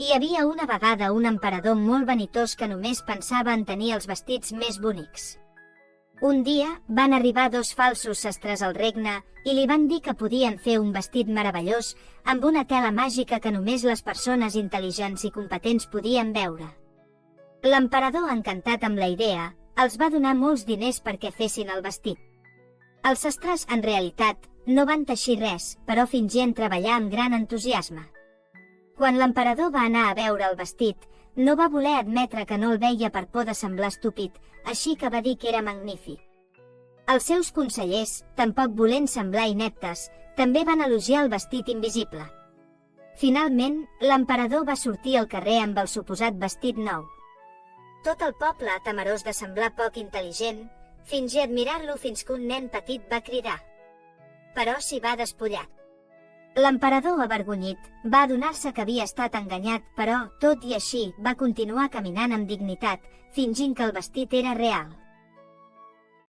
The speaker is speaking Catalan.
Hi havia una vegada un emperador molt vanitós que només pensava en tenir els vestits més bonics. Un dia van arribar dos falsos sastres al regne i li van dir que podien fer un vestit meravellós amb una tela màgica que només les persones intel·ligents i competents podien veure. L'emperador, encantat amb la idea, els va donar molts diners perquè fessin el vestit. Els sastres, en realitat, no van teixir res, però fingien treballar amb gran entusiasme. Quan l'emperador va anar a veure el vestit, no va voler admetre que no el veia per por de semblar estúpid, així que va dir que era magnífic. Els seus consellers, tampoc volent semblar ineptes, també van elogiar el vestit invisible. Finalment, l'emperador va sortir al carrer amb el suposat vestit nou. Tot el poble, temerós de semblar poc intel·ligent, fingia admirar-lo fins que un nen petit va cridar. Però s'hi va despullar. L'emperador, avergonyit, va adonar-se que havia estat enganyat, però, tot i així, va continuar caminant amb dignitat, fingint que el vestit era real.